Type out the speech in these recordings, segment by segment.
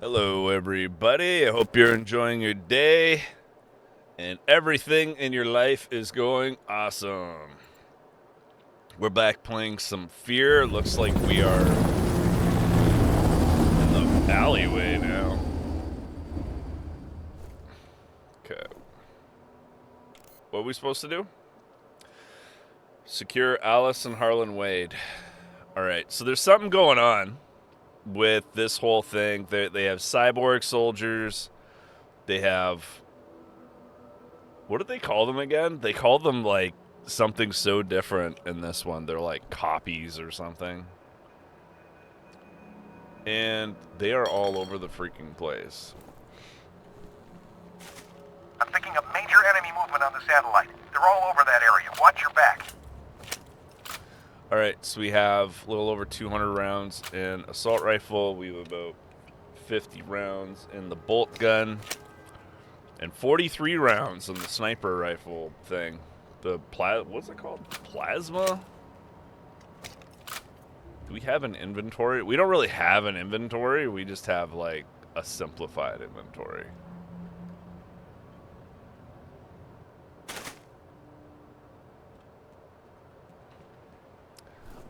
Hello, everybody. I hope you're enjoying your day and everything in your life is going awesome. We're back playing some Fear. Looks like we are in the alleyway now. Okay. What are we supposed to do? Secure Alice and Harlan Wade. All right. So there's something going on with this whole thing. They have cyborg soldiers. They have, what do they call them again? They call them like something so different in this one. They're like copies or something. And they are all over the freaking place. I'm picking up major enemy movement on the satellite. They're all over that area. Watch your back. All right, so we have a little over 200 rounds in assault rifle. We have about 50 rounds in the bolt gun. And 43 rounds in the sniper rifle thing. The what's it called? Plasma? Do we have an inventory? We don't really have an inventory. We just have like a simplified inventory.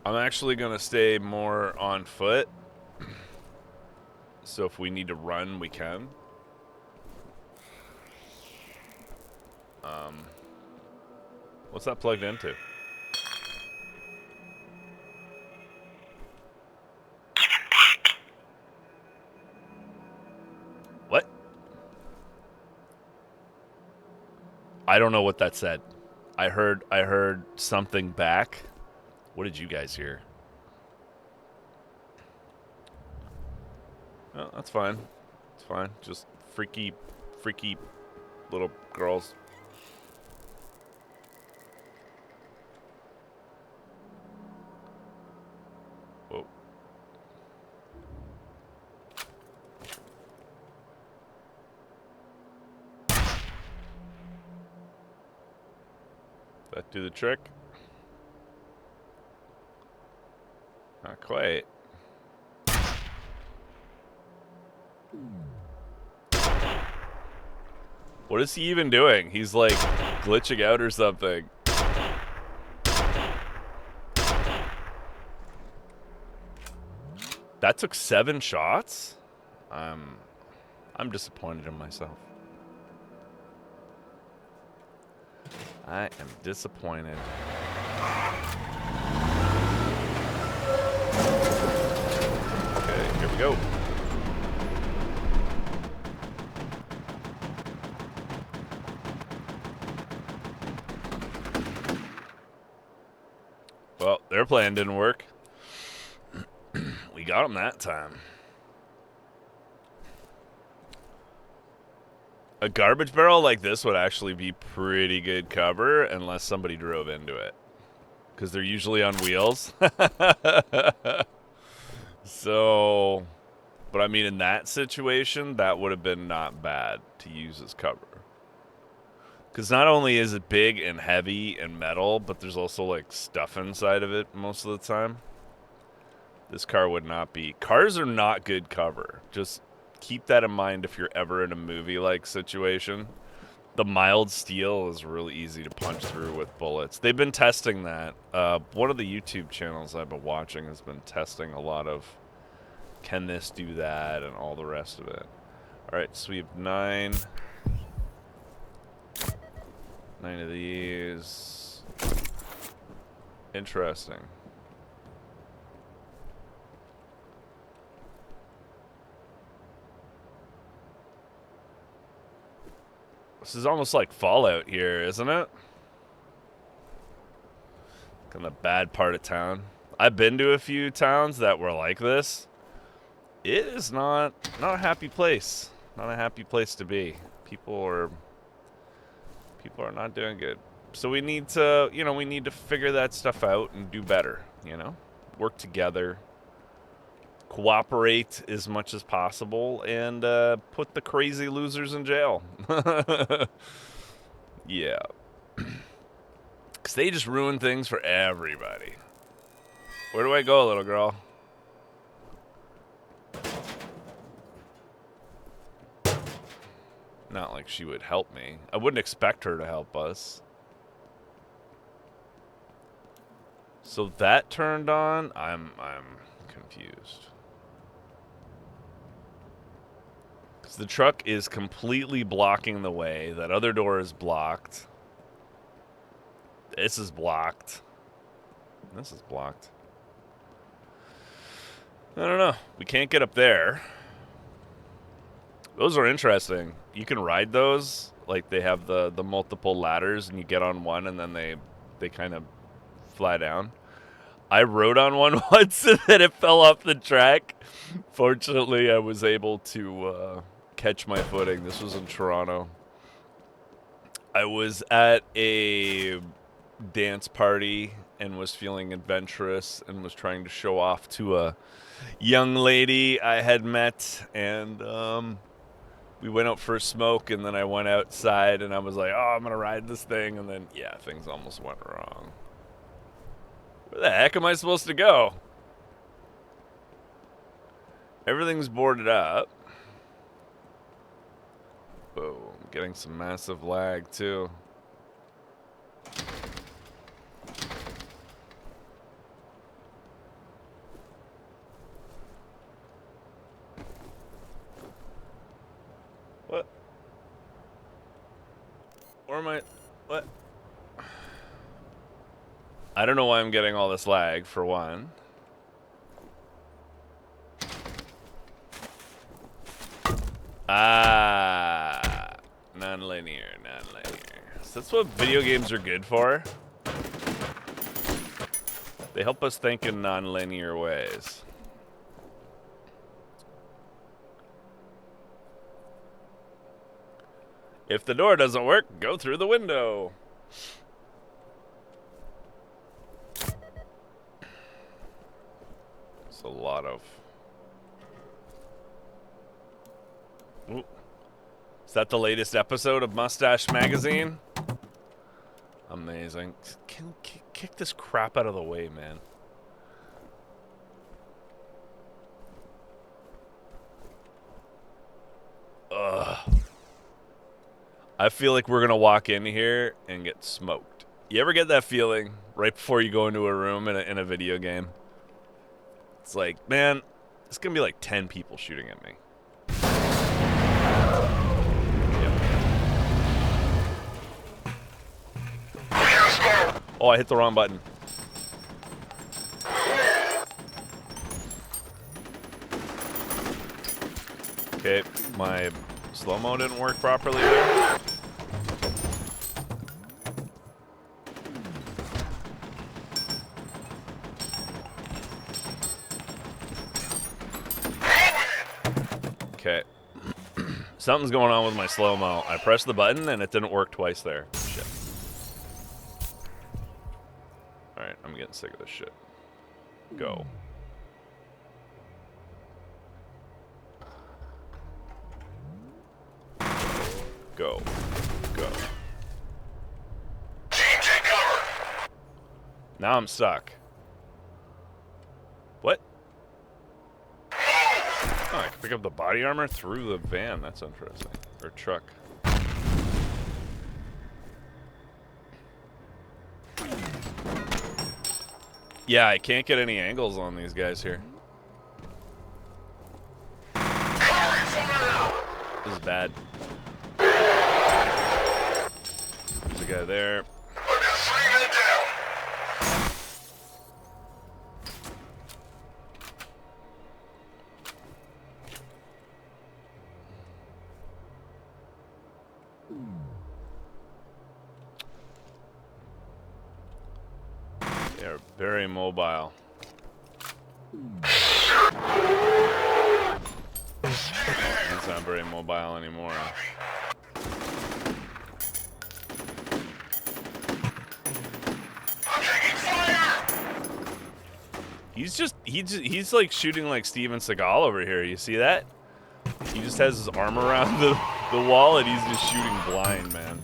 I'm actually going to stay more on foot. So if we need to run, we can. What's that plugged into? Give him back. What? I don't know what that said. I heard something back. What did you guys hear? Oh, that's fine. It's fine. Just freaky little girls. Whoa. That do the trick? Not quite. What is he even doing? He's like glitching out or something. That took 7 shots? I'm disappointed in myself. I am disappointed. Okay, here we go. Well, their plan didn't work. We got them that time. A garbage barrel like this would actually be pretty good cover unless somebody drove into it. Because they're usually on wheels. So, but I mean, in that situation, that would have been not bad to use as cover. Because not only is it big and heavy and metal, but there's also like stuff inside of it most of the time. This car would not be. Cars are not good cover. Just keep that in mind if you're ever in a movie-like situation. The mild steel is really easy to punch through with bullets. They've been testing that. One of the YouTube channels I've been watching has been testing a lot of can this do that and all the rest of it. All right, so we have 9 of these. Interesting. This is almost like Fallout here, isn't it? In the bad part of town. I've been to a few towns that were like this. It is not a happy place. Not a happy place to be. People are not doing good. So we need to, we need to figure that stuff out and do better, Work together. Cooperate as much as possible and put the crazy losers in jail. Yeah. Because they just ruin things for everybody. Where do I go, little girl? Not like she would help me. I wouldn't expect her to help us. So that turned on. I'm confused. Because the truck is completely blocking the way. That other door is blocked. This is blocked. This is blocked. I don't know. We can't get up there. Those are interesting. You can ride those. Like, they have the multiple ladders, and you get on one, and then they kind of fly down. I rode on one once, and then it fell off the track. Fortunately, I was able to catch my footing. This was in Toronto. I was at a dance party and was feeling adventurous and was trying to show off to a young lady I had met, and we went out for a smoke, and then I went outside, and I was like, oh, I'm going to ride this thing, and then, yeah, things almost went wrong. Where the heck am I supposed to go? Everything's boarded up. Whoa, I'm getting some massive lag, too. What? Or am I... What? I don't know why I'm getting all this lag, for one. Ah, non-linear. So that's what video games are good for. They help us think in non-linear ways. If the door doesn't work, go through the window. It's a lot of... Ooh. Is that the latest episode of Mustache Magazine? Amazing. Kick this crap out of the way, man. Ugh. I feel like we're going to walk in here and get smoked. You ever get that feeling right before you go into a room in a video game? It's like, man, it's going to be like 10 people shooting at me. Oh, I hit the wrong button. Okay, my slow-mo didn't work properly there. Okay. Something's going on with my slow-mo. I pressed the button and it didn't work twice there. Shit. Alright, I'm getting sick of this shit. Go. Go. Go. Take cover. Now I'm stuck. What? Oh, I can pick up the body armor through the van. That's interesting. Or truck. Yeah, I can't get any angles on these guys here. This is bad. There's a guy there. They're very mobile. He's not very mobile anymore. He's like shooting like Steven Seagal over here. You see that? He just has his arm around the wall and he's just shooting blind, man.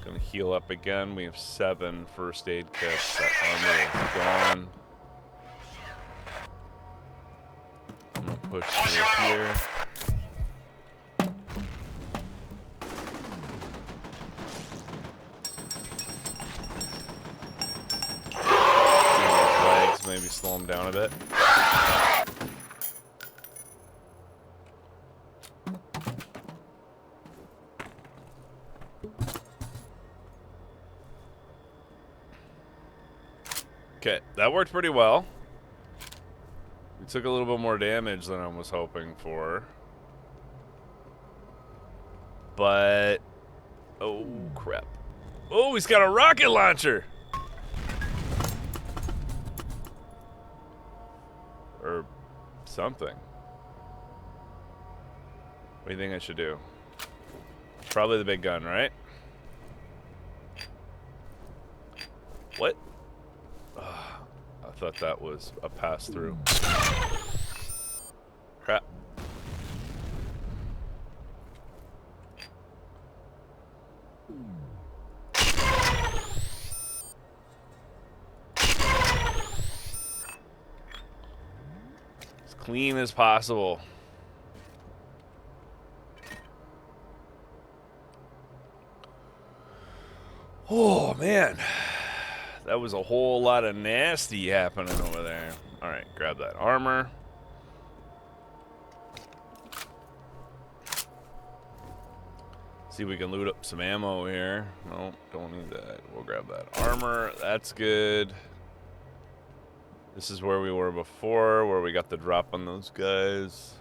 Gonna heal up again. We have 7 first aid kits. That armor is gone. I'm gonna push through here. down a bit. Okay, that worked pretty well. We took a little bit more damage than I was hoping for. But... oh, crap. Oh, he's got a rocket launcher! Or something. What do you think I should do? Probably the big gun, right? What? I thought that was a pass-through. Crap. As clean as possible. Oh, man. That was a whole lot of nasty happening over there. All right, grab that armor. See if we can loot up some ammo here. Nope, don't need that. We'll grab that armor. That's good. This is where we were before, where we got the drop on those guys.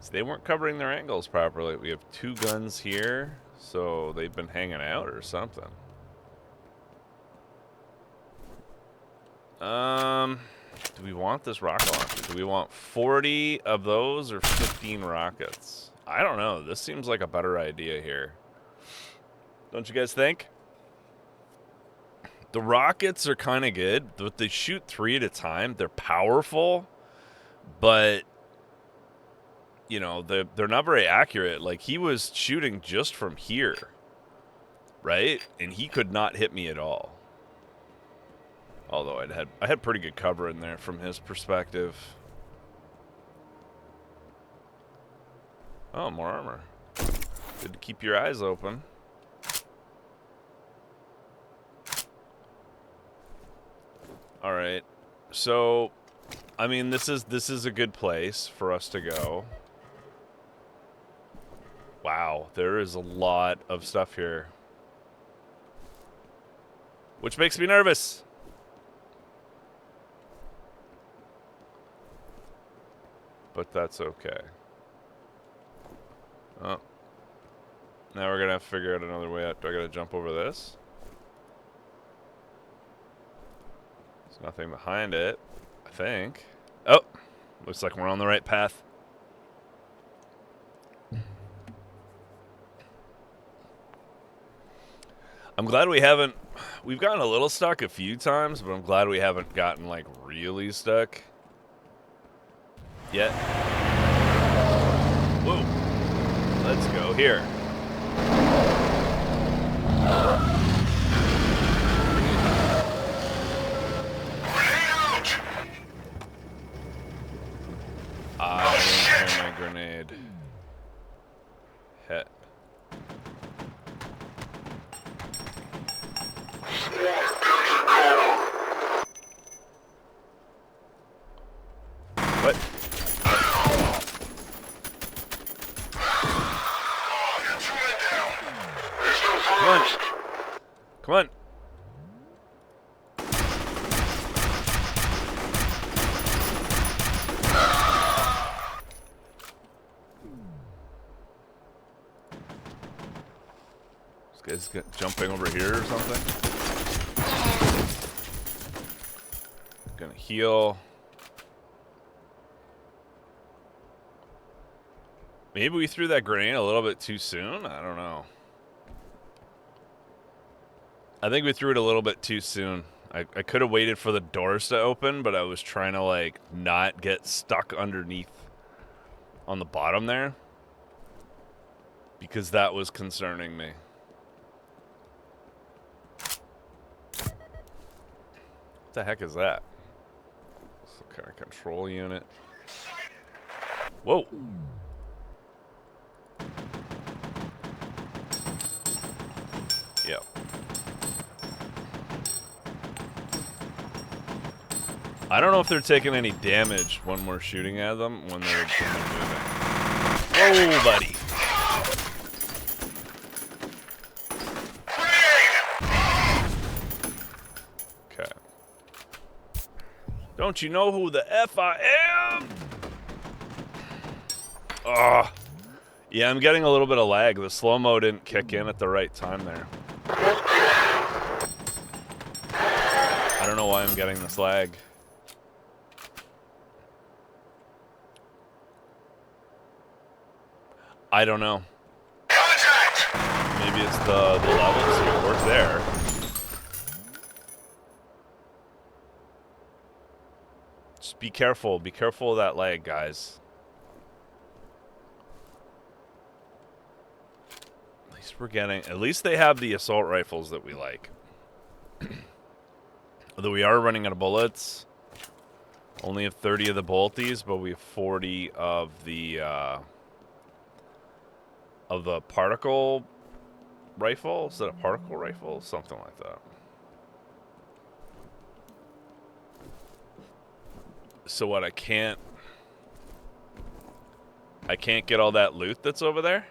So they weren't covering their angles properly. We have 2 guns here, so they've been hanging out or something. Do we want this rocket launcher? Do we want 40 of those or 15 rockets? I don't know. This seems like a better idea here. Don't you guys think? The rockets are kind of good, but they shoot 3 at a time. They're powerful, but you know, they're not very accurate. Like, he was shooting just from here, right? And he could not hit me at all. Although I had pretty good cover in there from his perspective. Oh, more armor. Good to keep your eyes open. All right. So, I mean, this is a good place for us to go. Wow, there is a lot of stuff here. Which makes me nervous. But that's okay. Oh. Now we're gonna have to figure out another way out. Do I gotta jump over this? There's nothing behind it, I think. Oh! Looks like we're on the right path. I'm glad we haven't... we've gotten a little stuck a few times, but I'm glad we haven't gotten, like, really stuck yet. Whoa. Let's go here. I didn't hear my grenade. Hit. What? Come on. Come on. This guy's jumping over here or something. Gonna heal. Maybe we threw that grenade a little bit too soon? I don't know. I think we threw it a little bit too soon. I could have waited for the doors to open, but I was trying to, like, not get stuck underneath on the bottom there. Because that was concerning me. What the heck is that? Some kind of control unit. Whoa. Yep. I don't know if they're taking any damage when we're shooting at them when they're moving. Whoa, buddy. Okay. Don't you know who the F I am? Ugh. Yeah, I'm getting a little bit of lag. The slow-mo didn't kick in at the right time there. I don't know why I'm getting this lag. I don't know. Maybe it's the levels here. We're there. Just be careful. Be careful of that lag, guys. At least they have the assault rifles that we like. Although we are running out of bullets. Only have 30 of the bolties, but we have 40 of the particle rifle. Is that a particle rifle? Something like that. So what, I can't get all that loot that's over there?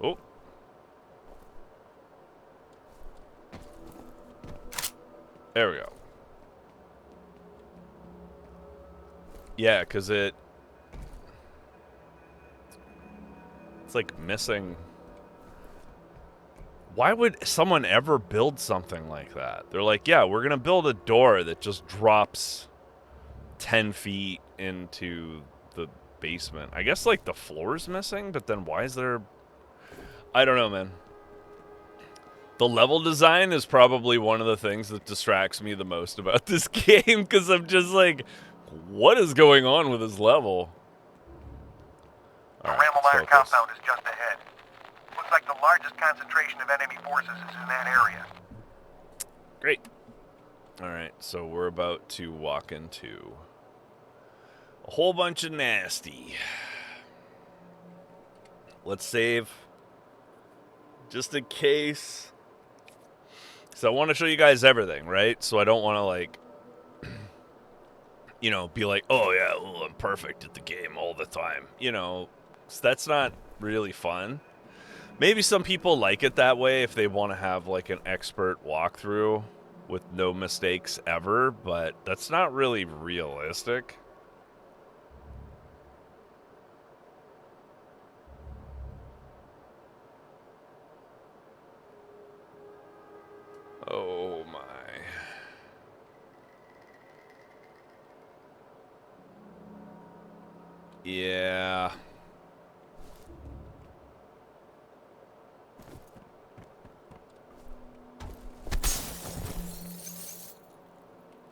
Oh. There we go. Yeah, because it's like missing. Why would someone ever build something like that? They're like, yeah, we're going to build a door that just drops 10 feet into the basement. I guess, like, the floor's missing, but then why is there... I don't know, man. The level design is probably one of the things that distracts me the most about this game, because I'm just like, what is going on with this level? The Rammelmeyer compound is just ahead. Looks like the largest concentration of enemy forces is in that area. Great. Alright, so we're about to walk into a whole bunch of nasty. Let's save. Just in case. So I want to show you guys everything, right? So I don't want to, like, you know, be like, oh yeah, well, I'm perfect at the game all the time. You know, so that's not really fun. Maybe some people like it that way if they want to have, like, an expert walkthrough with no mistakes ever, but that's not really realistic. Oh my. Yeah.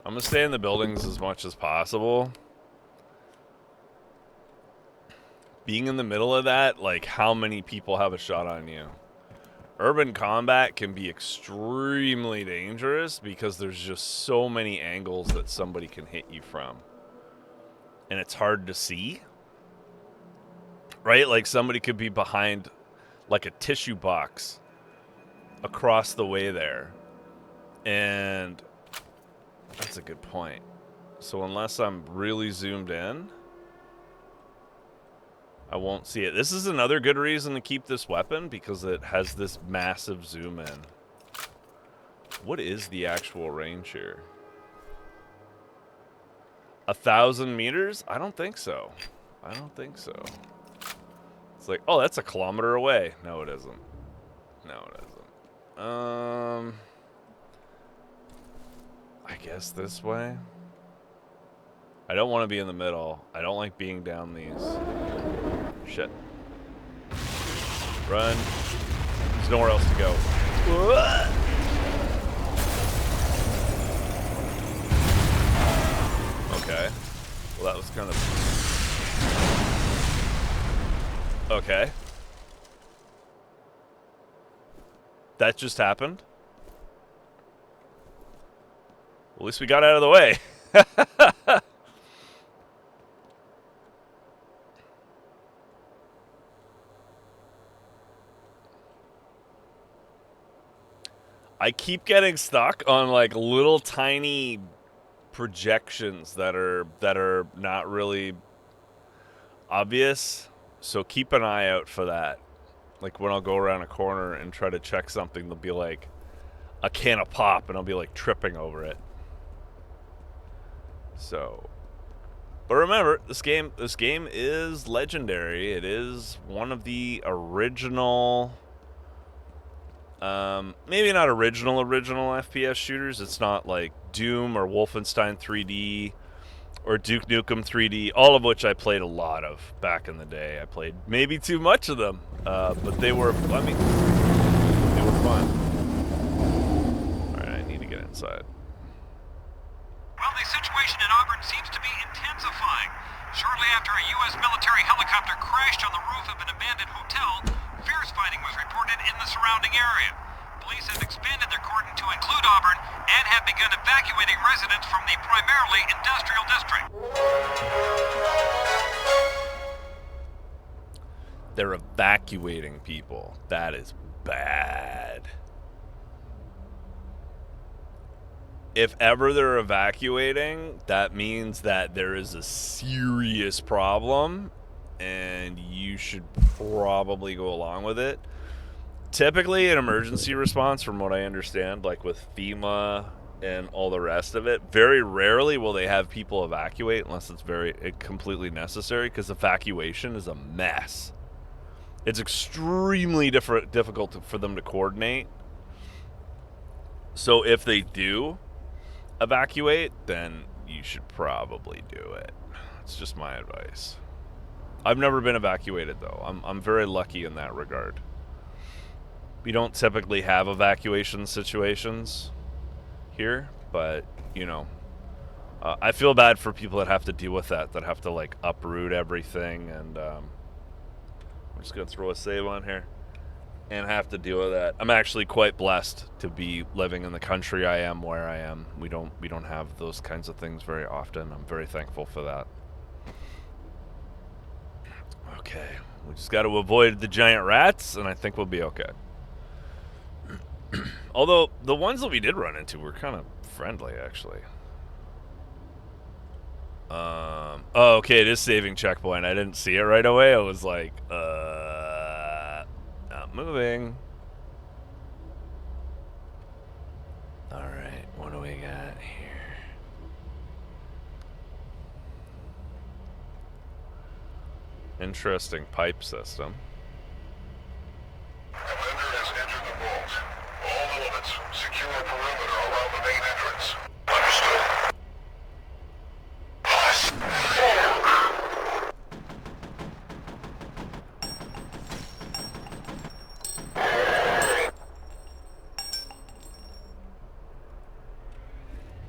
I'm gonna stay in the buildings as much as possible. Being in the middle of that, like, how many people have a shot on you? Urban combat can be extremely dangerous because there's just so many angles that somebody can hit you from. And it's hard to see. Right? Like, somebody could be behind, like, a tissue box across the way there. And that's a good point. So unless I'm really zoomed in, I won't see it. This is another good reason to keep this weapon, because it has this massive zoom in. What is the actual range here? 1,000 meters? I don't think so. I don't think so. It's like, oh, that's a kilometer away. No, it isn't. No, it isn't. I guess this way. I don't want to be in the middle. I don't like being down these. Shit. Run. There's nowhere else to go. Okay. Well, that was kind of... Okay. That just happened. Well, at least we got out of the way. I keep getting stuck on like little tiny projections that are not really obvious. So keep an eye out for that. Like when I'll go around a corner and try to check something, there'll be like a can of pop and I'll be like tripping over it. So, but remember, this game is legendary. It is one of the original, maybe not original FPS shooters. It's not like Doom or Wolfenstein 3D or Duke Nukem 3D, all of which I played a lot of back in the day. I played maybe too much of them, but they were, I mean, they were fun. All right, I need to get inside. Well, the situation in Auburn seems to be intensifying. Shortly after a U.S. military helicopter crashed on the roof of an abandoned hotel, fierce fighting was reported in the surrounding area. Police have expanded their cordon to include Auburn and have begun evacuating residents from the primarily industrial district. They're evacuating people. That is bad. If ever they're evacuating, that means that there is a serious problem and you should probably go along with it. Typically, an emergency response, from what I understand, like with FEMA and all the rest of it, very rarely will they have people evacuate unless it's completely necessary, because evacuation is a mess. It's extremely difficult for them to coordinate. So if they do evacuate, then you should probably do it. It's just my advice. I've never been evacuated, though. I'm very lucky in that regard. We don't typically have evacuation situations here, but, you know, I feel bad for people that have to deal with that have to, like, uproot everything, and I'm just going to throw a save on here and have to deal with that. I'm actually quite blessed to be living in the country I am, where I am. We don't have those kinds of things very often. I'm very thankful for that. Okay, we just got to avoid the giant rats, and I think we'll be okay. Although, the ones that we did run into were kind of friendly, actually. Oh, okay, it is saving checkpoint. I didn't see it right away. I was like, not moving. Alright, what do we got here? Interesting pipe system. Secure perimeter around the main entrance. Understood.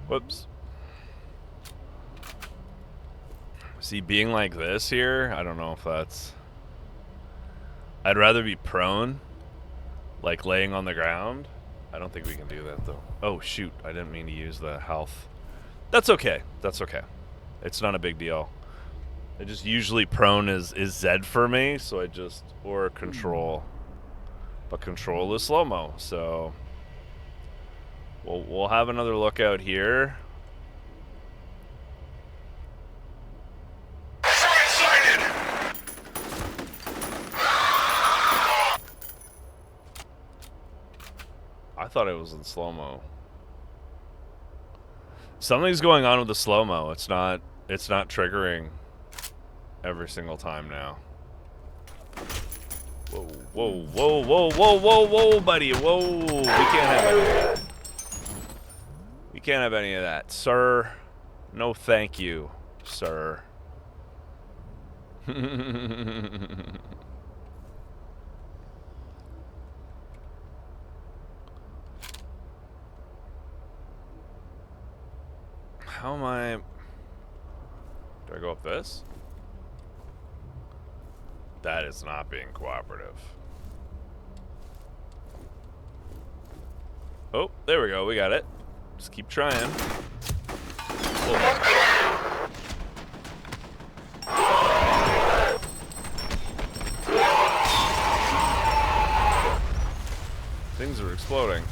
Whoops. See, being like this here, I don't know if that's... I'd rather be prone, like laying on the ground. I don't think we can do that, though. Oh, shoot. I didn't mean to use the health. That's okay. That's okay. It's not a big deal. I just usually prone is Z for me, so I just... Or control. But control is slow-mo, so... We'll have another look out here. I thought it was in slow-mo. Something's going on with the slow-mo. It's not triggering every single time now. Whoa, whoa, whoa, whoa, whoa, whoa, whoa, buddy. Whoa. We can't have any of that. We can't have any of that. Sir. No thank you, sir. How am I... Do I go up this? That is not being cooperative. Oh, there we go. We got it. Just keep trying. Whoa. Things are exploding.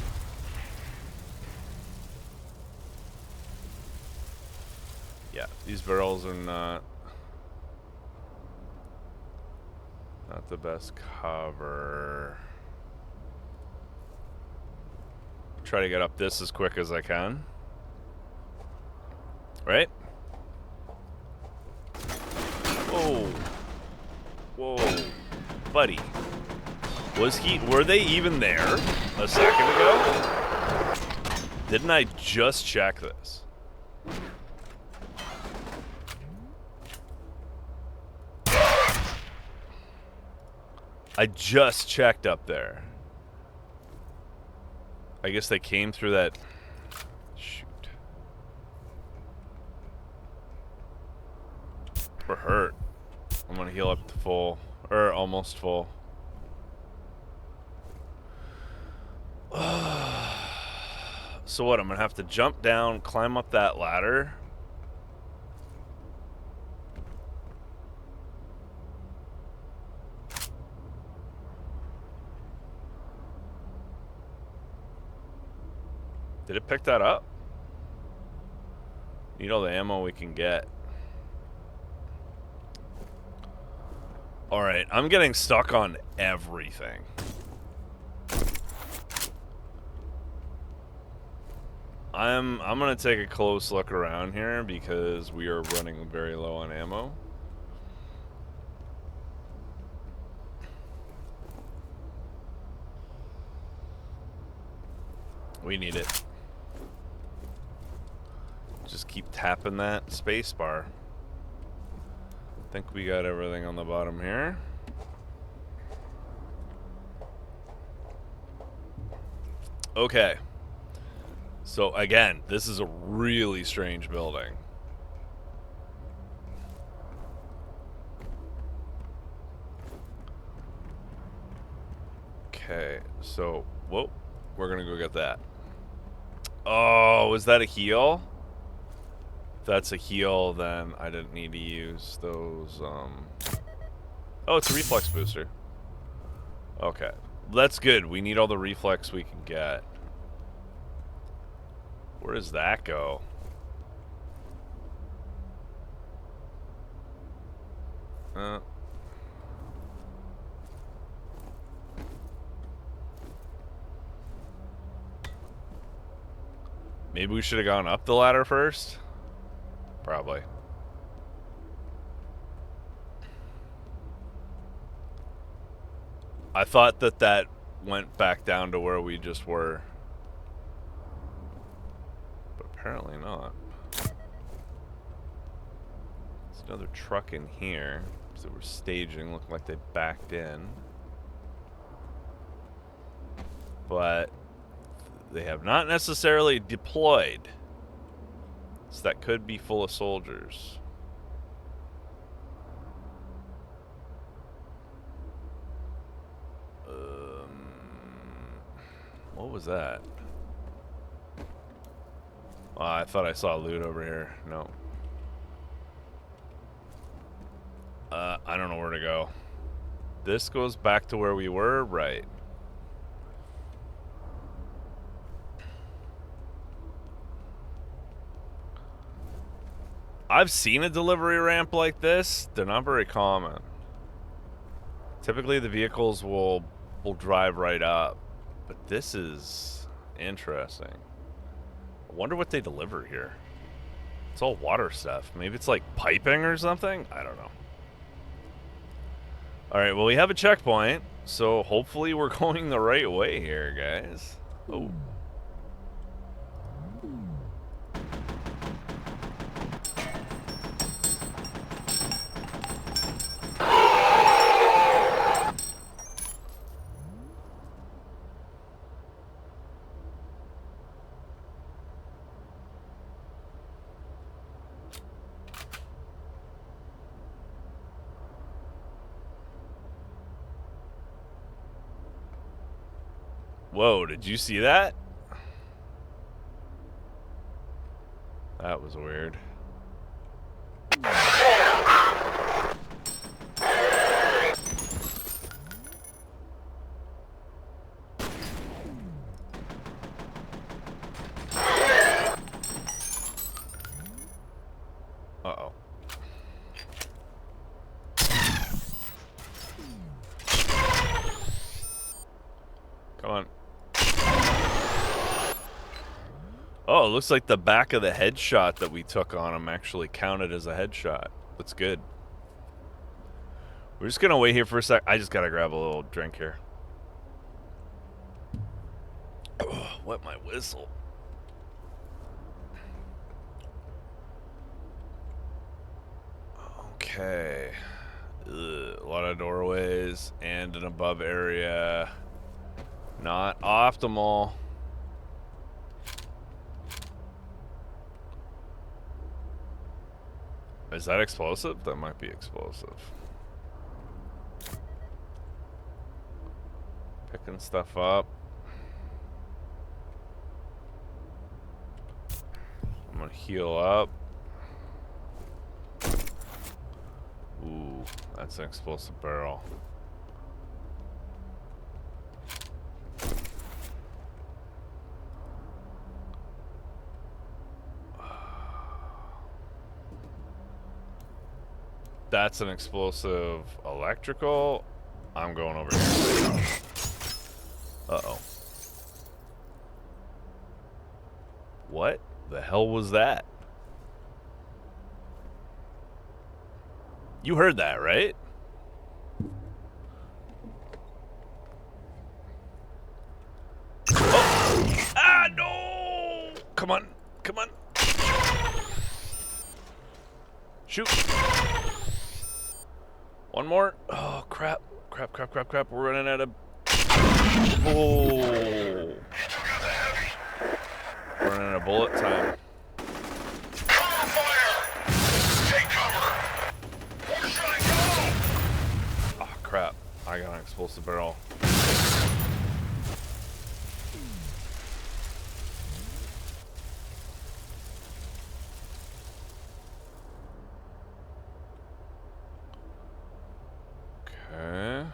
Yeah, these barrels are not the best cover. Try to get up this as quick as I can. Right? Whoa. Whoa. Buddy. Were they even there a second ago? Didn't I just check this? I just checked up there. I guess they came through that. Shoot. We're hurt. I'm gonna heal up to full, or almost full. So what? I'm gonna have to jump down, climb up that ladder. Did it pick that up? Need all the ammo we can get. Alright, I'm getting stuck on everything. I'm gonna take a close look around here because we are running very low on ammo. We need it. Just keep tapping that space bar. I think we got everything on the bottom here. Okay. So again, this is a really strange building. Okay, so, whoa, we're gonna go get that. Oh, is that a heal? If that's a heal, then I didn't need to use those, Oh, it's a reflex booster. Okay. That's good. We need all the reflex we can get. Where does that go? Maybe we should have gone up the ladder first? Probably. I thought that went back down to where we just were. But apparently not. There's another truck in here. So we're staging. Looked like they backed in. But they have not necessarily deployed. So that could be full of soldiers. What was that? I thought I saw loot over here. No. I don't know where to go. This goes back to where we were, right? I've seen a delivery ramp like this. They're not very common. Typically the vehicles will drive right up. But this is interesting. I wonder what they deliver here. It's all water stuff. Maybe it's like piping or something? I don't know. Alright, well we have a checkpoint. So hopefully we're going the right way here, guys. Oh. Whoa, did you see that? That was weird. Uh-oh. Come on. Oh, it looks like the back of the headshot that we took on him actually counted as a headshot. That's good. We're just gonna wait here for a sec. I just gotta grab a little drink here. Oh, wet my whistle. Okay. Ugh, a lot of doorways and an above area. Not optimal. Is that explosive? That might be explosive. Picking stuff up. I'm gonna heal up. Ooh, that's an explosive barrel. That's an explosive electrical. I'm going over here. Uh-oh. What the hell was that? You heard that, right? Oh! Ah, no! Come on. Come on. Shoot. One more. Oh, crap. Crap, crap, crap, crap. We're running out of... Oh. We're running out of bullet time. Oh, crap. I got an explosive barrel. Okay.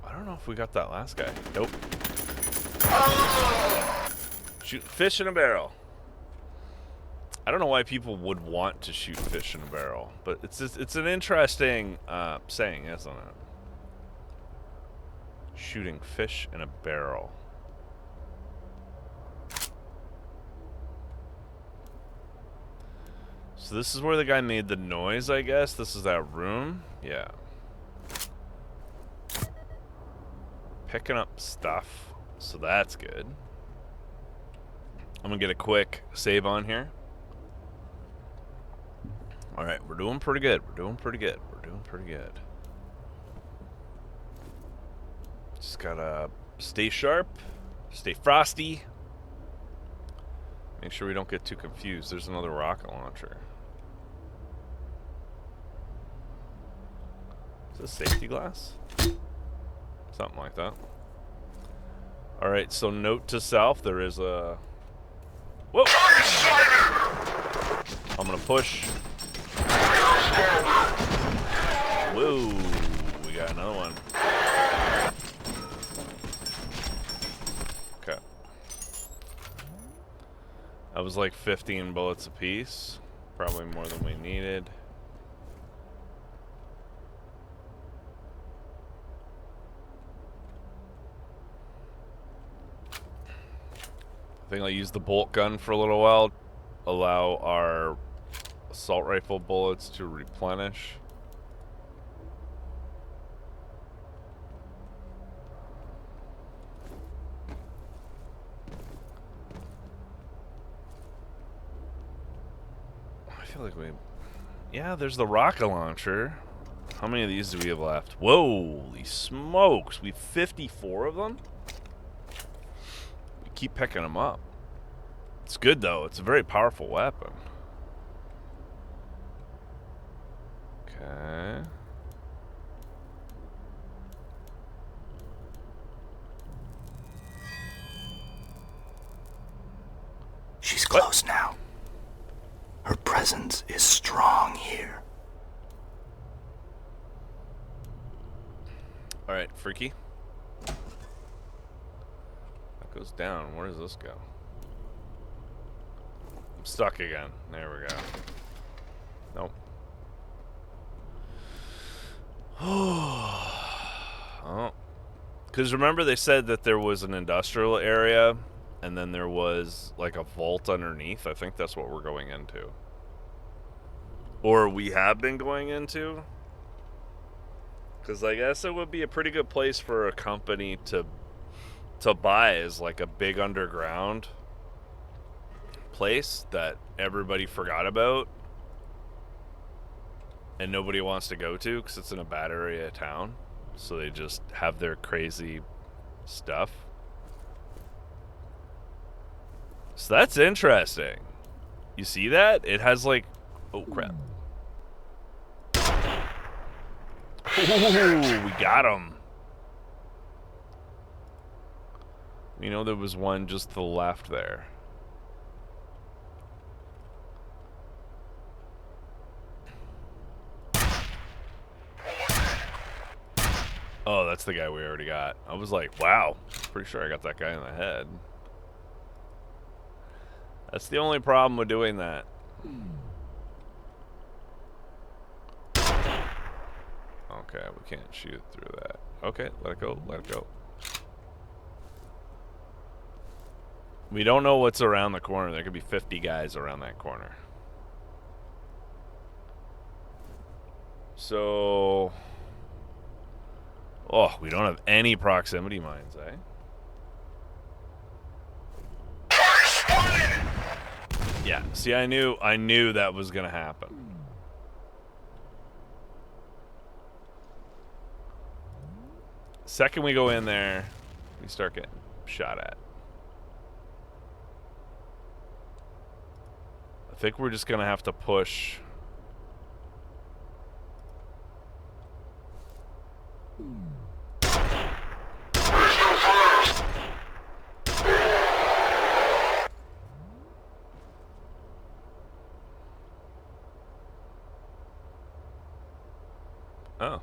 I don't know if we got that last guy. Nope. Shoot fish in a barrel. I don't know why people would want to shoot fish in a barrel, but it's an interesting saying, isn't it? Shooting fish in a barrel. So this is where the guy made the noise, I guess. This is that room. Yeah. Picking up stuff. So that's good. I'm gonna get a quick save on here. Alright, we're doing pretty good. We're doing pretty good. We're doing pretty good. Just gotta stay sharp. Stay frosty. Make sure we don't get too confused. There's another rocket launcher. Is this safety glass? Something like that. Alright, so note to self, there is a... Whoa! I'm gonna push. Whoa! We got another one. Okay. That was like 15 bullets apiece. Probably more than we needed. I think I'll use the bolt gun for a little while. Allow our assault rifle bullets to replenish. I feel like we... Yeah, there's the rocket launcher. How many of these do we have left? Whoa, holy smokes. We have 54 of them? We keep picking them up. It's good, though. It's a very powerful weapon. Okay. She's close now. Her presence is strong here. Alright, Freaky. goes down. Where does this go? I'm stuck again. There we go. Nope. Oh. Because remember they said that there was an industrial area and then there was like a vault underneath. I think that's what we're going into. Or we have been going into. Because I guess it would be a pretty good place for a company to buy, is like a big underground place that everybody forgot about and nobody wants to go to because it's in a bad area of town. So they just have their crazy stuff. So that's interesting. You see that? It has like... Oh, crap. Ooh, we got him. You know, there was one just to the left there. Oh, that's the guy we already got. I was like, wow. Pretty sure I got that guy in the head. That's the only problem with doing that. Okay, we can't shoot through that. Okay, let it go, let it go. We don't know what's around the corner. There could be 50 guys around that corner. So... Oh, we don't have any proximity mines, eh? Yeah, see, I knew that was gonna happen. Second we go in there, we start getting shot at. I think we're just gonna have to push. Oh,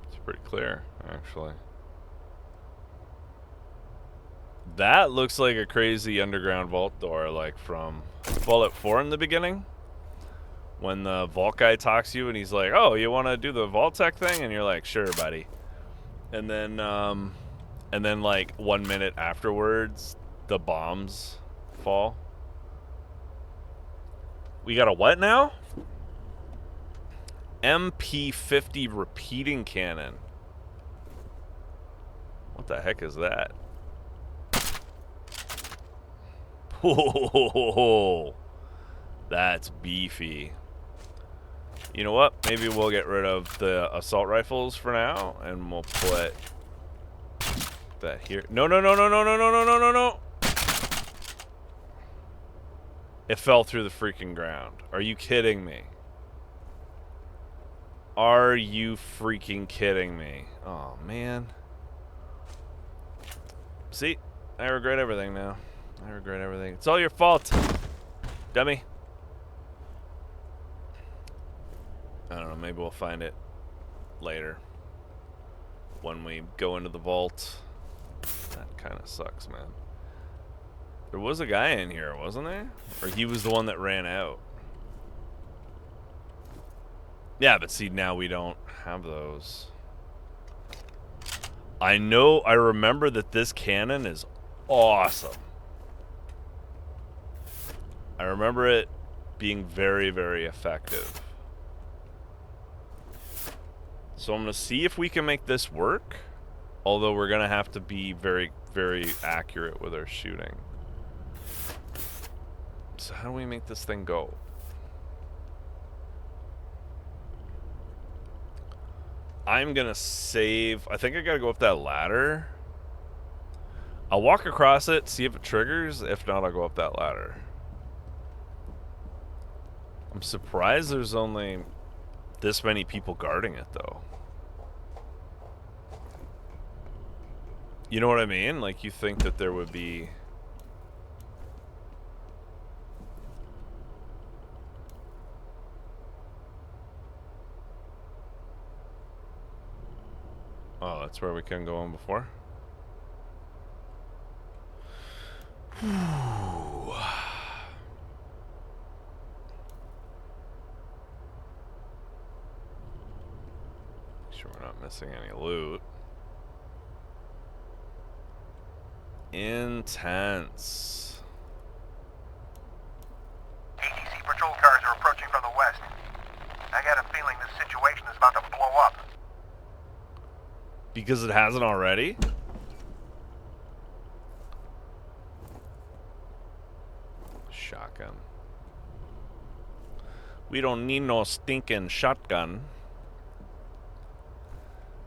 it's pretty clear, actually. That looks like a crazy underground vault door, like from Fallout 4 in the beginning. When the vault guy talks to you and he's like, oh, you want to do the vault tech thing? And you're like, sure, buddy. And then like 1 minute afterwards, the bombs fall. We got a what now? MP50 repeating cannon. What the heck is that? Oh, that's beefy. You know what? Maybe we'll get rid of the assault rifles for now, and we'll put that here. No, no, no, no, no, no, no, no, no, no, no. It fell through the freaking ground. Are you kidding me? Are you freaking kidding me? Oh, man. See? I regret everything now. I regret everything. It's all your fault, dummy. I don't know. Maybe we'll find it later when we go into the vault. That kind of sucks, man. There was a guy in here, wasn't there? Or he was the one that ran out. Yeah, but see, now we don't have those. I remember that this cannon is awesome. I remember it being very, very effective. So I'm going to see if we can make this work. Although we're going to have to be very, very accurate with our shooting. So how do we make this thing go? I'm going to save. I think I got to go up that ladder. I'll walk across it, see if it triggers. If not, I'll go up that ladder. I'm surprised there's only this many people guarding it, though. You know what I mean? Like, you think that there would be... Oh, that's where we couldn't go in before? sure we're not missing any loot. Intense. ATC patrol cars are approaching from the west. I got a feeling this situation is about to blow up. Because it hasn't already? Shotgun. We don't need no stinking shotgun.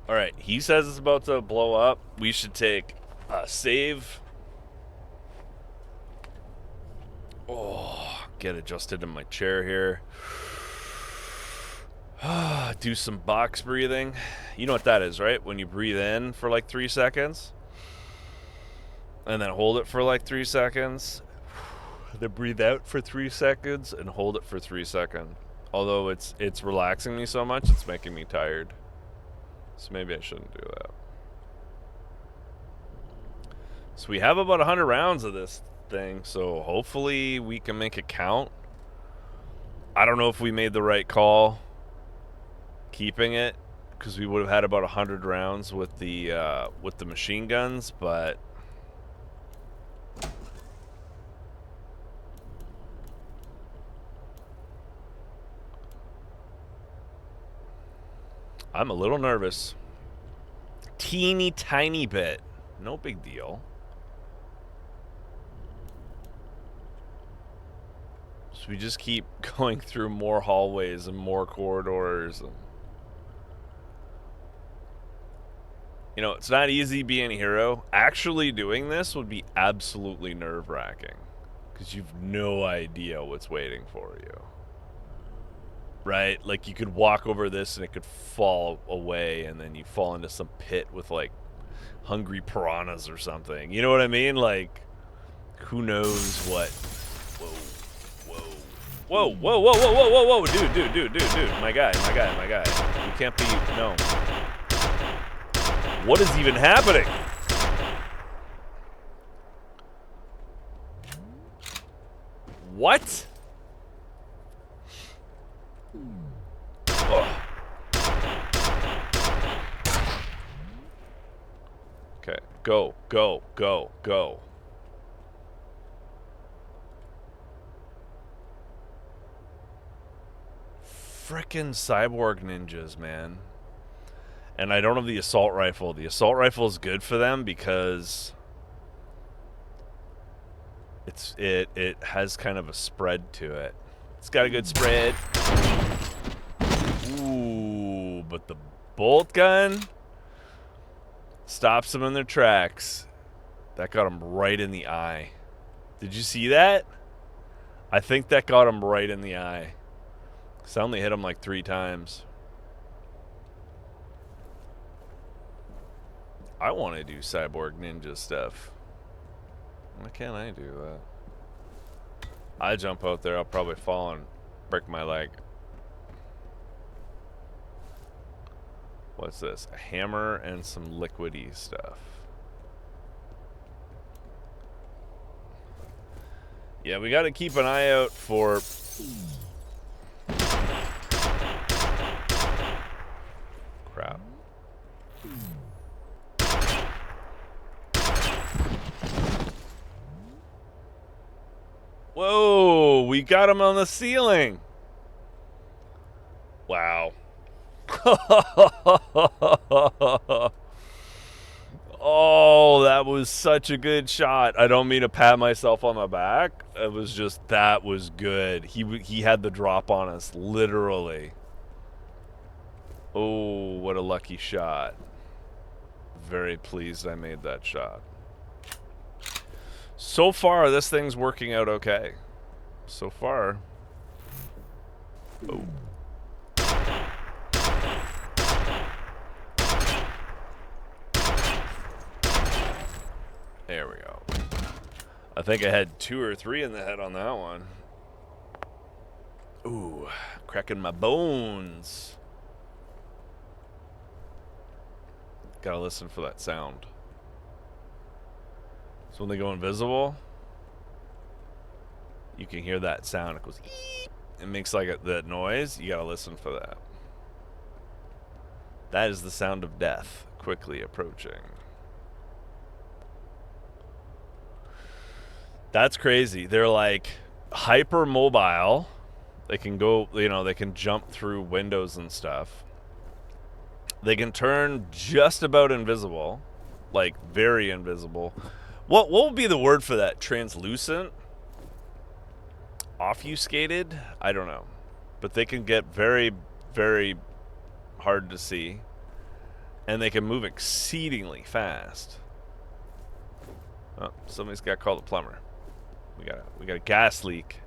Alright, he says it's about to blow up. We should take a save. Oh, get adjusted in my chair here. Do some box breathing. You know what that is, right? When you breathe in for like 3 seconds. And then hold it for like 3 seconds. Then breathe out for 3 seconds and hold it for 3 seconds. Although it's relaxing me so much, it's making me tired. So maybe I shouldn't do that. So we have about 100 rounds of this thing, so hopefully we can make it count. I don't know if we made the right call keeping it, because we would have had about 100 rounds with the machine guns, but I'm a little nervous. Teeny tiny bit. No big deal. So we just keep going through more hallways and more corridors. And you know, it's not easy being a hero. Actually doing this would be absolutely nerve-wracking, because you've no idea what's waiting for you. Right? Like, you could walk over this and it could fall away, and then you fall into some pit with, like, hungry piranhas or something. You know what I mean? Like, who knows what... Whoa, whoa, whoa, whoa, whoa, whoa, whoa, whoa, dude. My guy. You can't be... No. What is even happening? What? Oh. Okay, go. Frickin' cyborg ninjas, man. And I don't have the assault rifle. The assault rifle is good for them because it has kind of a spread to it. It's got a good spread. Ooh, but the bolt gun stops them in their tracks. That got him right in the eye. Did you see that? I think that got him right in the eye. So I only hit him like 3 times. I want to do cyborg ninja stuff. Why can't I do that? I jump out there, I'll probably fall and break my leg. What's this? A hammer and some liquidy stuff. Yeah, we got to keep an eye out for... Crap. Whoa, we got him on the ceiling. Wow. Oh, that was such a good shot. I don't mean to pat myself on the back. It was just, that was good. He had the drop on us, literally. Oh, what a lucky shot. Very pleased I made that shot. So far, this thing's working out okay. So far. Oh. There we go. I think I had 2 or 3 in the head on that one. Ooh, cracking my bones. Gotta listen for that sound. So when they go invisible, you can hear that sound. It goes eep. It makes like that noise. You gotta listen for that. That is the sound of death quickly approaching. That's crazy. They're like hyper mobile. They can go, you know, they can jump through windows and stuff. They can turn just about invisible, like very invisible. What would be the word for that? Translucent? Obfuscated? I don't know. But they can get very, very hard to see. And they can move exceedingly fast. Oh, somebody's got to call the plumber. We got a gas leak.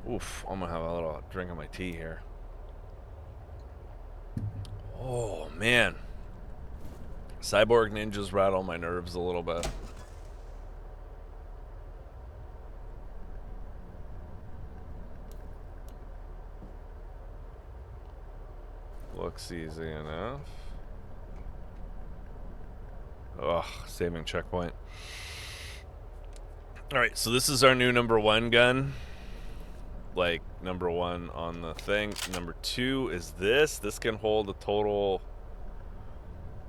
Oof, I'm gonna have a little drink of my tea here. Oh man. Cyborg ninjas rattle my nerves a little bit. Looks easy enough. Ugh, saving checkpoint. Alright, so this is our new #1 gun. Like, #1 on the thing. #2 is this. This can hold a total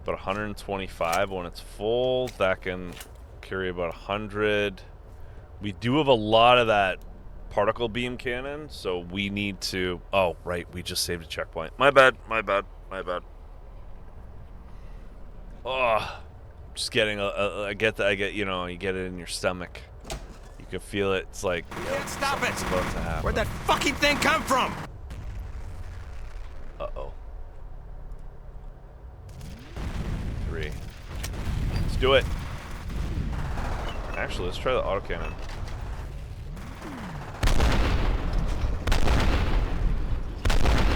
about 125 when it's full. That can carry about 100. We do have a lot of that particle beam cannon, so we need to... Oh, right, we just saved a checkpoint. My bad, my bad, my bad. Oh, just getting I get, you know, you get it in your stomach. You can feel it. It's like, you know, Stop it! about to happen. Where'd that fucking thing come from? Uh-oh. 3. Let's do it. Actually, let's try the autocannon.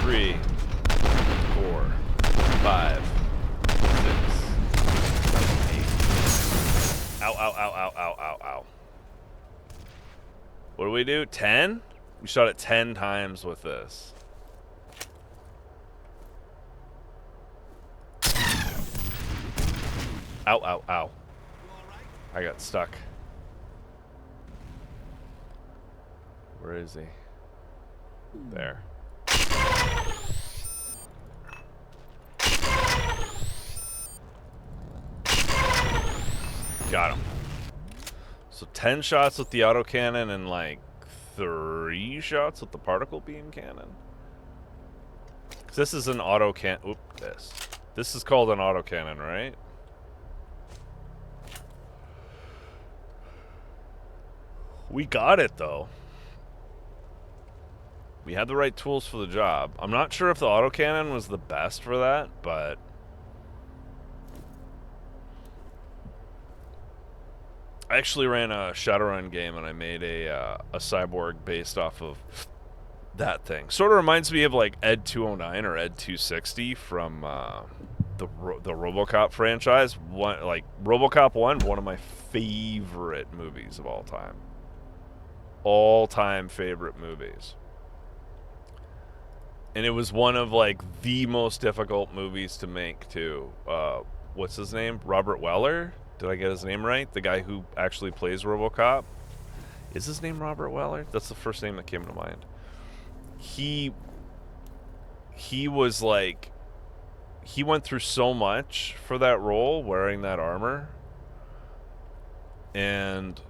Three, 4, 5, 6, 7, 8. Ow, ow, ow, ow, ow, ow, ow. What do we do? 10? We shot it 10 times with this. Ow, ow, ow. I got stuck. Where is he? There. Got him. So 10 shots with the autocannon and like 3 shots with the particle beam cannon. 'Cause this is an autocannon. Oop, this. This is called an autocannon, right? We got it though. We had the right tools for the job. I'm not sure if the autocannon was the best for that, but I actually ran a Shadowrun game and I made a cyborg based off of that thing. Sort of reminds me of like Ed 209 or Ed 260 from the RoboCop franchise. Like RoboCop 1, one of my favorite movies of all time. All-time favorite movies. And it was one of like the most difficult movies to make too. What's his name? Robert Weller? Did I get his name right? The guy who actually plays RoboCop. Is his name Robert Weller? That's the first name that came to mind. He was like, he went through so much for that role, wearing that armor. And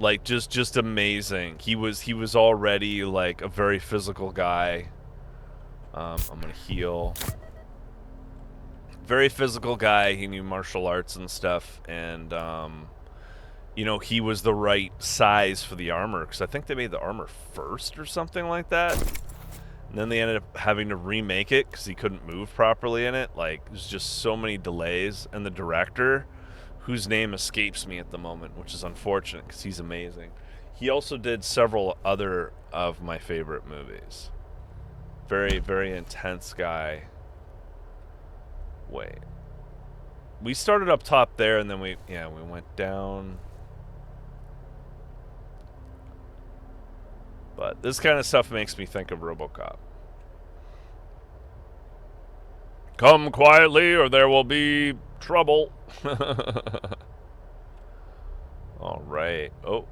like just amazing. He was already like a very physical guy. I'm gonna heal. Very physical guy. He knew martial arts and stuff, and you know, he was the right size for the armor, because I think they made the armor first or something like that, and then they ended up having to remake it because he couldn't move properly in it. Like, there's just so many delays, and the director, whose name escapes me at the moment, which is unfortunate because he's amazing. He also did several other of my favorite movies. Very, very intense guy. Wait. We started up top there, and then we went down. But this kind of stuff makes me think of RoboCop. Come quietly, or there will be trouble. All right. Oh,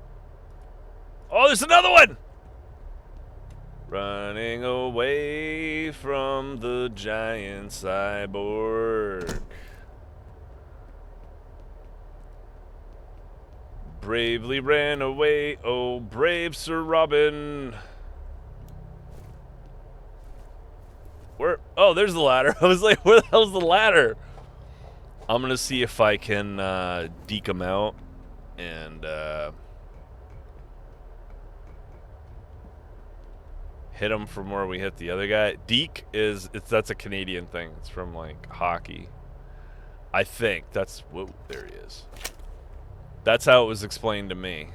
there's another one. Running away from the giant cyborg. Bravely ran away, oh brave Sir Robin. Where? Oh, there's the ladder. I was like, where the hell's the ladder? I'm gonna see if I can deke him out and hit him from where we hit the other guy. Deke that's a Canadian thing. It's from like hockey. I think that's whoa, there he is. That's how it was explained to me.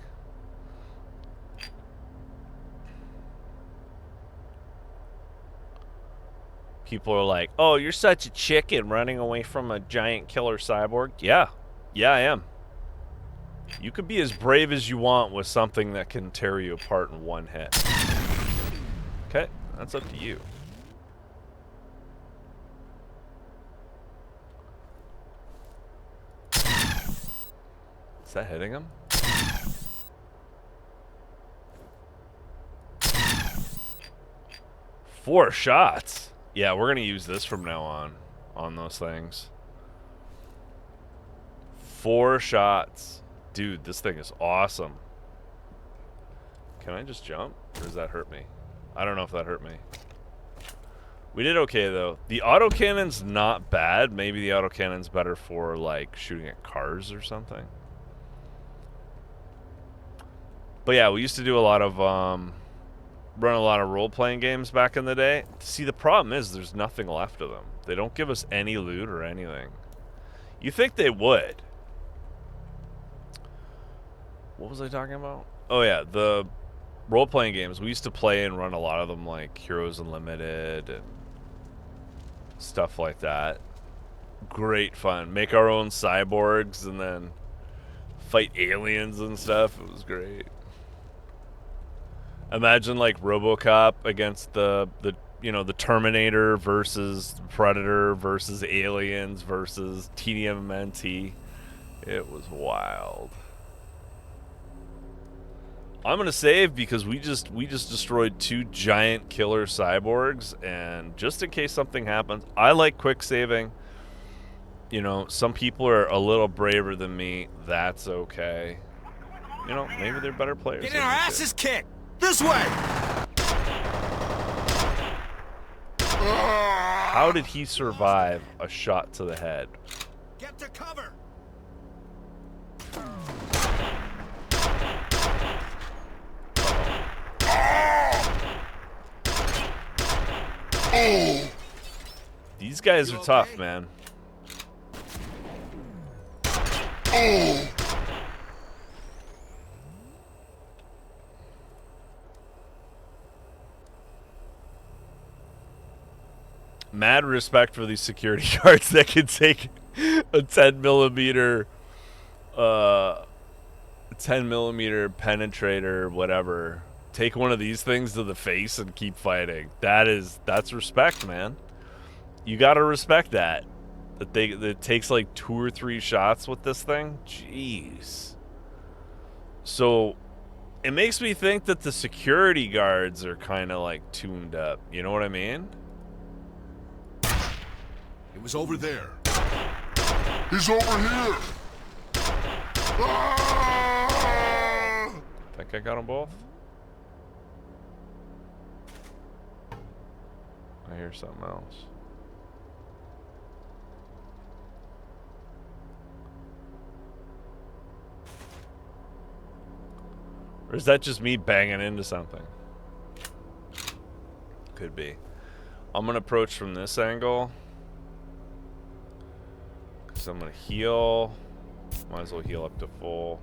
People are like, "Oh, you're such a chicken running away from a giant killer cyborg." Yeah. Yeah, I am. You could be as brave as you want with something that can tear you apart in one hit. Okay, that's up to you. Is that hitting him? Four shots. Yeah, we're gonna use this from now on those things. 4 shots. Dude, this thing is awesome. Can I just jump? Or does that hurt me? I don't know if that hurt me. We did okay, though. The autocannon's not bad. Maybe the autocannon's better for, like, shooting at cars or something. But yeah, we used to do a lot of, run a lot of role-playing games back in the day. See, the problem is there's nothing left of them. They don't give us any loot or anything. You think they would. What was I talking about? Oh yeah, the role-playing games. We used to play and run a lot of them, like Heroes Unlimited and stuff like that. Great fun. Make our own cyborgs and then fight aliens and stuff. It was great. Imagine like RoboCop against the Terminator versus Predator versus aliens versus TMNT. It was wild. I'm gonna save because we just destroyed 2 giant killer cyborgs, and just in case something happens, I like quick saving. You know, some people are a little braver than me. That's okay. You know, maybe they're better players. Getting our asses kicked! This way! How did he survive a shot to the head? Get to cover! These guys are tough, man. Mad respect for these security guards that can take a 10 millimeter penetrator, whatever. Take one of these things to the face and keep fighting. That's respect, man. You gotta respect that. That it takes like 2 or 3 shots with this thing. Jeez. So it makes me think that the security guards are kind of like tuned up. You know what I mean? It was over there. He's over here! Ah! Think I got them both? I hear something else. Or is that just me banging into something? Could be. I'm gonna approach from this angle. So I'm gonna heal. Might as well heal up to full.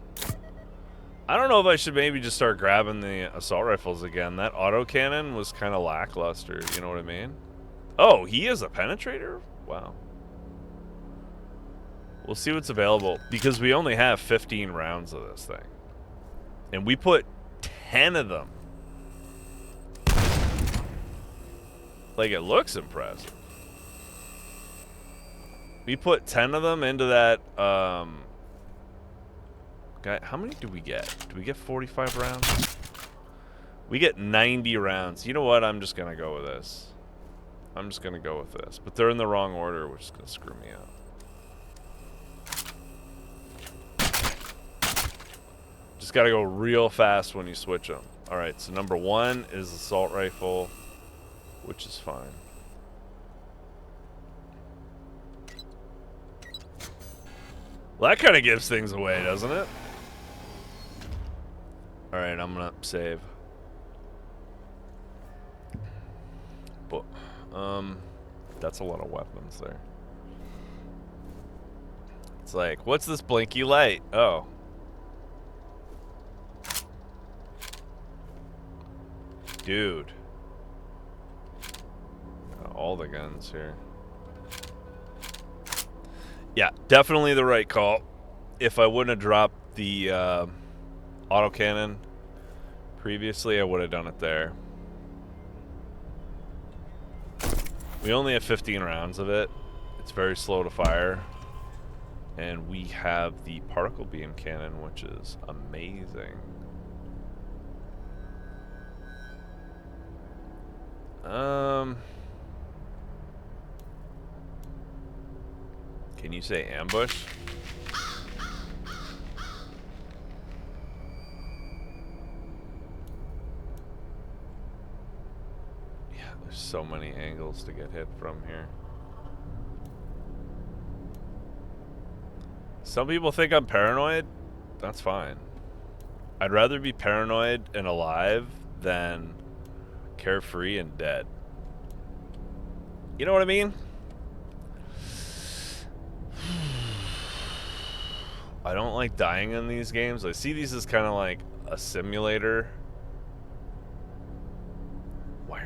I don't know if I should maybe just start grabbing the assault rifles again. That autocannon was kind of lackluster, you know what I mean? Oh, he is a penetrator? Wow. We'll see what's available, because we only have 15 rounds of this thing. And we put 10 of them. Like, it looks impressive. We put 10 of them into that, guy. How many do we get? Do we get 45 rounds? We get 90 rounds. You know what? I'm just going to go with this. I'm just going to go with this. But they're in the wrong order, which is going to screw me up. Just got to go real fast when you switch them. All right, so number 1 is assault rifle, which is fine. Well, that kind of gives things away, doesn't it? All right, I'm going to save. But, that's a lot of weapons there. It's like, what's this blinky light? Oh. Dude. Got all the guns here. Yeah, definitely the right call. If I wouldn't have dropped the autocannon previously, I would have done it there. We only have 15 rounds of it. It's very slow to fire. And we have the particle beam cannon, which is amazing. Can you say ambush? Yeah, there's so many angles to get hit from here. Some people think I'm paranoid. That's fine. I'd rather be paranoid and alive than carefree and dead. You know what I mean? I don't like dying in these games. I see these as kind of like a simulator. Why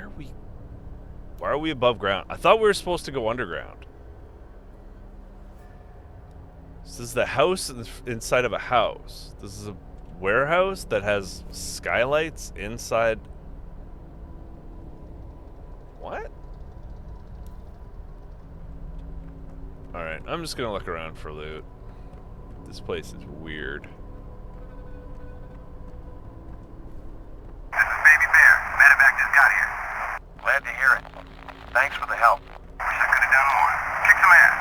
are we above ground? I thought we were supposed to go underground. This is the house inside of a house. This is a warehouse that has skylights inside. What? Alright, I'm just gonna look around for loot. This place is weird. This is Baby Bear. Medevac just got here. Glad to hear it. Thanks for the help. Wish I could have done more. Kick some ass.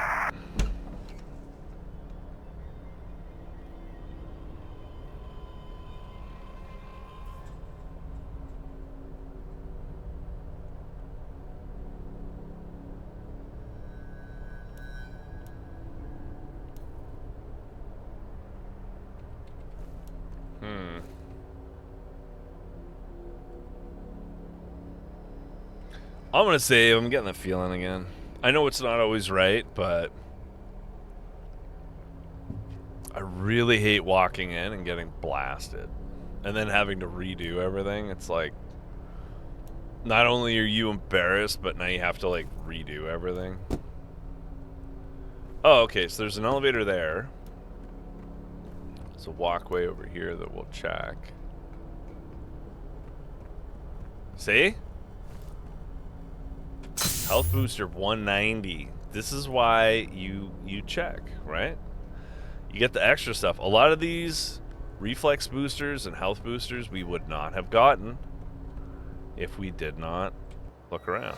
I'm gonna save. I'm getting the feeling again. I know it's not always right, but I really hate walking in and getting blasted and then having to redo everything. It's like, not only are you embarrassed, but now you have to like redo everything. Oh, okay, so there's an elevator there. There's a walkway over here that we'll check. See? Health booster 190. This is why you check, right? You get the extra stuff. A lot of these reflex boosters and health boosters we would not have gotten if we did not look around.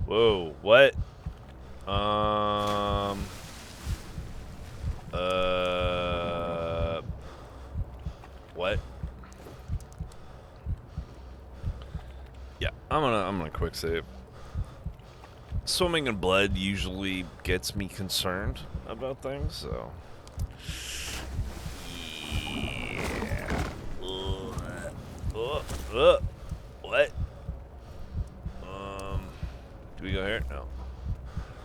Whoa, what? What? Yeah, I'm gonna quick save. Swimming in blood usually gets me concerned about things, so yeah. What? Do we go here? No.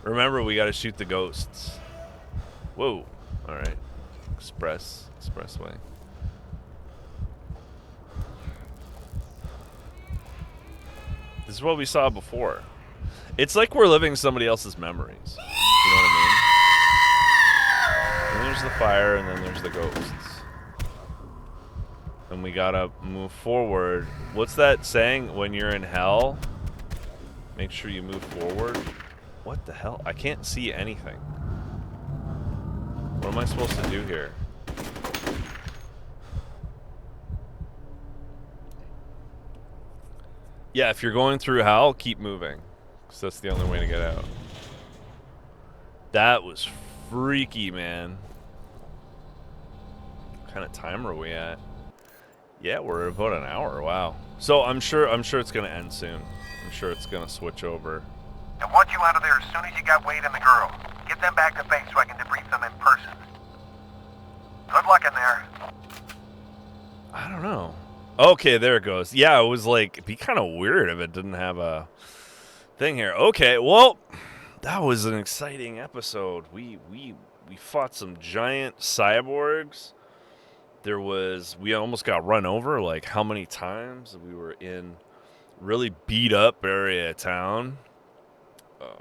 Remember, we gotta shoot the ghosts. Whoa. All right. Expressway. This is what we saw before. It's like we're living somebody else's memories. You know what I mean? And there's the fire, and then there's the ghosts. And we gotta move forward. What's that saying? When you're in hell, make sure you move forward. What the hell? I can't see anything. What am I supposed to do here? Yeah, if you're going through hell, keep moving. Because that's the only way to get out. That was freaky, man. What kind of time are we at? Yeah, we're at about an hour. Wow. So I'm sure it's gonna end soon. I'm sure it's gonna switch over. I want you out of there as soon as you got Wade and the girl. Get them back to base so I can debrief them in person. Good luck in there. I don't know. Okay, there it goes. Yeah, it was like, it'd be kind of weird if it didn't have a thing here. Okay, well, that was an exciting episode. We fought some giant cyborgs. We almost got run over. Like, how many times we were in really beat up area of town.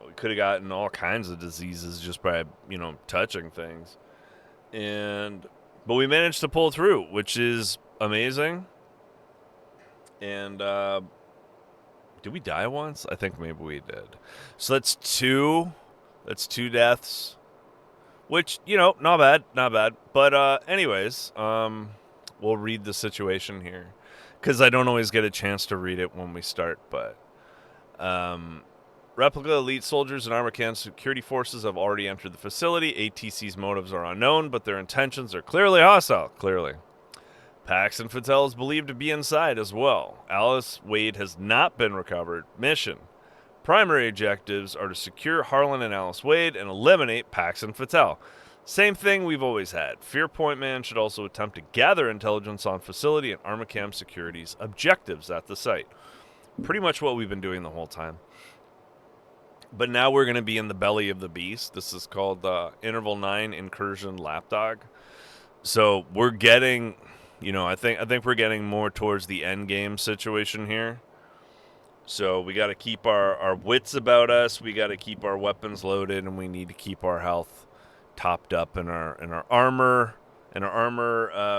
We could have gotten all kinds of diseases just by, touching things. But we managed to pull through, which is amazing. And did we die once? I think maybe we did. So that's two deaths, which, not bad. But anyways, we'll read the situation here because I don't always get a chance to read it when we start. But replica elite soldiers and Armacam security forces have already entered the facility. ATC's motives are unknown, but their intentions are clearly hostile. Clearly. Paxton Fattel is believed to be inside as well. Alice Wade has not been recovered. Mission. Primary objectives are to secure Harlan and Alice Wade and eliminate Paxton Fattel. Same thing we've always had. Fear Point Man should also attempt to gather intelligence on facility and Armacam Security's objectives at the site. Pretty much what we've been doing the whole time. But now we're going to be in the belly of the beast. This is called Interval 9 Incursion Lapdog. So we're getting... I think we're getting more towards the end game situation here. So we got to keep our wits about us. We got to keep our weapons loaded, and we need to keep our health topped up and our armor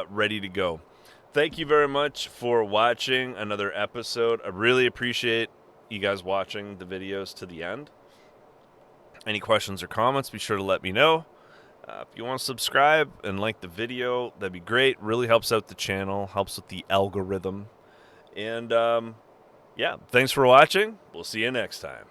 ready to go. Thank you very much for watching another episode. I really appreciate you guys watching the videos to the end. Any questions or comments, be sure to let me know. If you want to subscribe and like the video, that'd be great. Really helps out the channel, helps with the algorithm. And, yeah, thanks for watching. We'll see you next time.